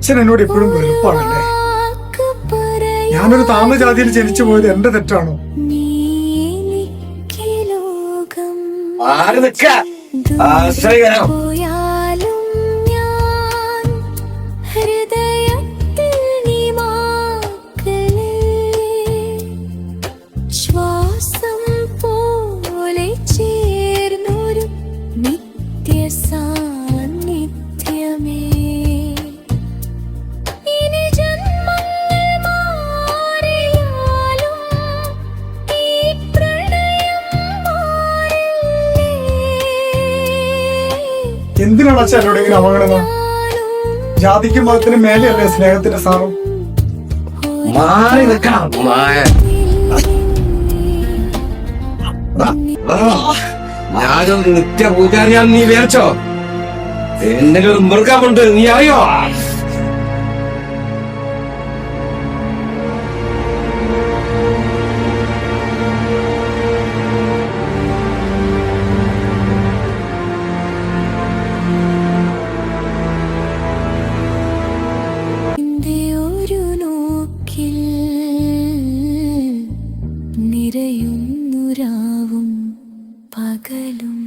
അച്ഛൻ എന്നോട് എപ്പോഴും വെറുപ്പാണല്ലേ? ഞാനൊരു താഴ്ന്ന ജാതിയിൽ ജനിച്ചു പോയത് എന്റെ തെറ്റാണോ? ശ്വാസം പോലെ ചേർന്നൊരു നിത്യ സാന്നിധ്യമേ, ഇനി ജന്മങ്ങൾ മാറിയാലും ഈ പ്രണയം മാറില്ലേ. എന്തിനാണ് അച്ഛൻ എന്നോട് ഇങ്ങനെ അവഗണന? ജാതിക്കും മതത്തിനും മേലെയല്ലേ സ്നേഹത്തിന്റെ സ്ഥാനം? മാറി നിൽക്കണം. ഞാനൊരു നിത്യ പൂജാരിയാന്ന് നീ വിചാരിച്ചോ? എന്റെ ഒരു മൃഗമുണ്ട്, നീ അറിയോ? ഒരു നോക്കിൽ നിറയുന്നു രാവും പകലും.